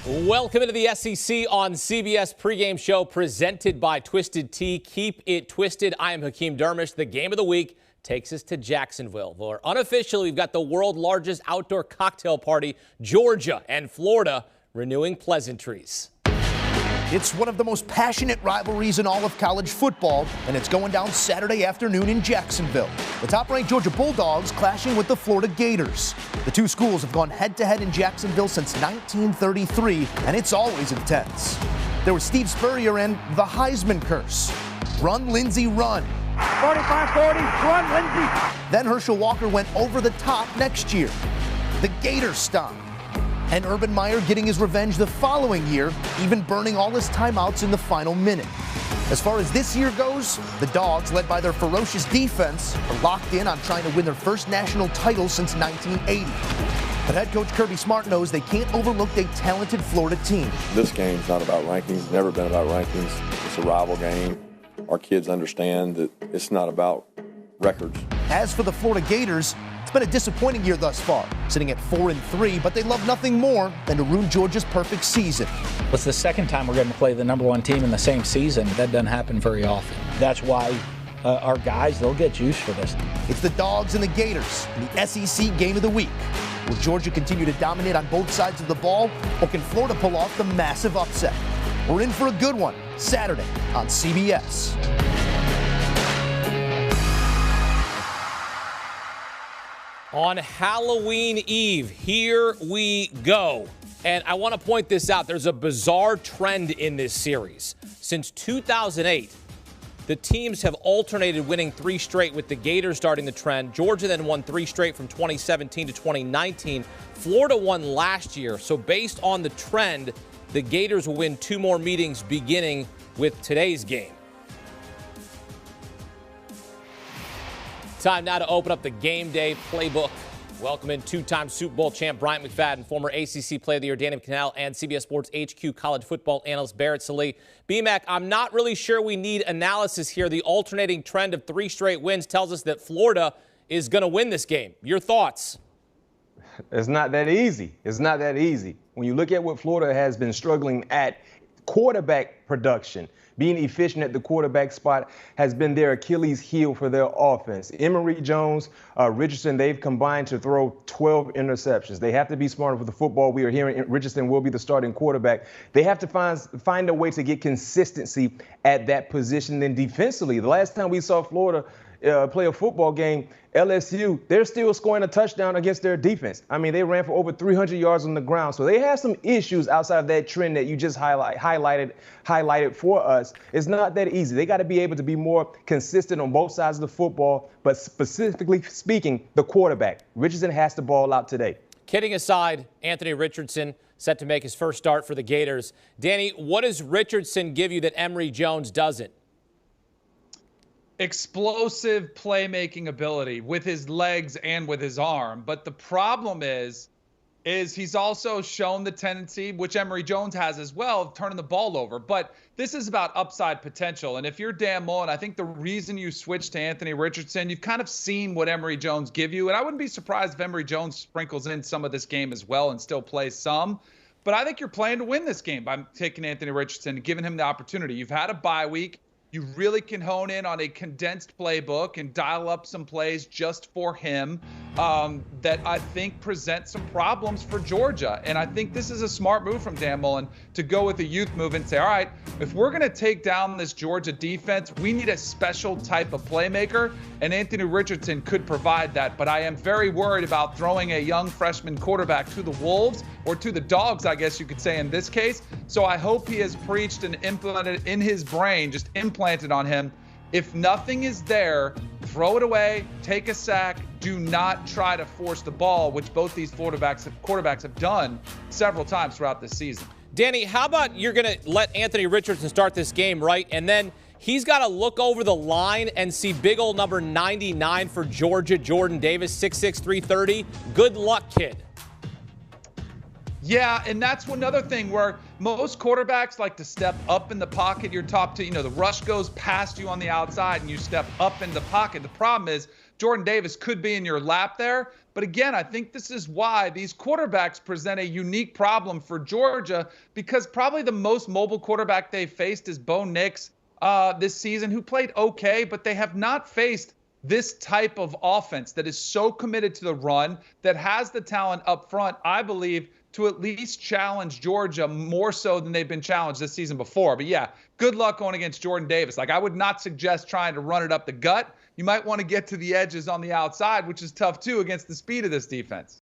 Welcome into the SEC on CBS pregame show presented by Twisted Tea. Keep it twisted. I am Hakeem Dermish. The game of the week takes us to Jacksonville, where unofficially we've got the world's largest outdoor cocktail party, Georgia and Florida, renewing pleasantries. It's one of the most passionate rivalries in all of college football, and it's going down Saturday afternoon in Jacksonville. The top-ranked Georgia Bulldogs clashing with the Florida Gators. The two schools have gone head-to-head in Jacksonville since 1933, and it's always intense. There was Steve Spurrier and the Heisman curse. Run, Lindsey, run. 45-40, run, Lindsey. Then Herschel Walker went over the top next year. The Gator stomp. And Urban Meyer getting his revenge the following year, even burning all his timeouts in the final minute. As far as this year goes, the Dogs, led by their ferocious defense, are locked in on trying to win their first national title since 1980. But head coach Kirby Smart knows they can't overlook a talented Florida team. This game's not about rankings, never been about rankings. It's a rival game. Our kids understand that it's not about records. As for the Florida Gators, it's been a disappointing year thus far, sitting at 4-3, but they love nothing more than to ruin Georgia's perfect season. It's the second time we're going to play the number one team in the same season. That doesn't happen very often. That's why our guys, they'll get juiced for this. It's the Dogs and the Gators in the SEC Game of the Week. Will Georgia continue to dominate on both sides of the ball, or can Florida pull off the massive upset? We're in for a good one Saturday on CBS. On Halloween Eve, here we go. And I want to point this out. There's a bizarre trend in this series. Since 2008, the teams have alternated winning 3 straight, with the Gators starting the trend. Georgia then won 3 straight from 2017 to 2019. Florida won last year. So based on the trend, the Gators will win 2 more meetings beginning with today's game. Time now to open up the game day playbook. Welcome in 2-time Super Bowl champ Bryant McFadden, former ACC Player of the Year Danny McCannell, and CBS Sports HQ college football analyst Barrett Sallee. B-Mac, I'm not really sure we need analysis here. The alternating trend of 3 straight wins tells us that Florida is going to win this game. Your thoughts? It's not that easy. It's not that easy. When you look at what Florida has been struggling at, quarterback production, being efficient at the quarterback spot has been their Achilles heel for their offense. Emory Jones, Richardson, they've combined to throw 12 interceptions. They have to be smarter with the football. We are hearing Richardson will be the starting quarterback. They have to find a way to get consistency at that position. Then defensively, the last time we saw Florida play a football game, LSU, they're still scoring a touchdown against their defense. I mean, they ran for over 300 yards on the ground. So they have some issues outside of that trend that you just highlighted for us. It's not that easy. They got to be able to be more consistent on both sides of the football, but specifically speaking, the quarterback. Richardson has to ball out today. Kidding aside, Anthony Richardson set to make his first start for the Gators. Danny, what does Richardson give you that Emory Jones doesn't? Explosive playmaking ability with his legs and with his arm. But the problem is he's also shown the tendency, which Emory Jones has as well, of turning the ball over. But this is about upside potential. And if you're Dan Mullen, I think the reason you switched to Anthony Richardson, you've kind of seen what Emory Jones give you. And I wouldn't be surprised if Emory Jones sprinkles in some of this game as well and still plays some. But I think you're playing to win this game by taking Anthony Richardson and giving him the opportunity. You've had a bye week. You really can hone in on a condensed playbook and dial up some plays just for him that I think present some problems for Georgia. And I think this is a smart move from Dan Mullen to go with the youth move and say, all right, if we're going to take down this Georgia defense, we need a special type of playmaker, and Anthony Richardson could provide that. But I am very worried about throwing a young freshman quarterback to the Wolves, or to the Dogs, I guess you could say in this case. So I hope he has preached and implemented in his brain, just implanted on him, if nothing is there, throw it away, take a sack, do not try to force the ball, which both these quarterbacks have done several times throughout this season. Danny, how about you're going to let Anthony Richardson start this game, right? And then he's got to look over the line and see big old number 99 for Georgia, Jordan Davis, 6'6", 330. Good luck, kid. Yeah, and that's another thing where most quarterbacks like to step up in the pocket. You're top to, the rush goes past you on the outside and you step up in the pocket. The problem is Jordan Davis could be in your lap there, But again, I think this is why these quarterbacks present a unique problem for Georgia, because probably the most mobile quarterback they faced is Bo Nix this season, who played okay, but they have not faced this type of offense that is so committed to the run, that has the talent up front, I believe, to at least challenge Georgia more so than they've been challenged this season before. But yeah, good luck going against Jordan Davis. Like, I would not suggest trying to run it up the gut. You might want to get to the edges on the outside, which is tough too against the speed of this defense.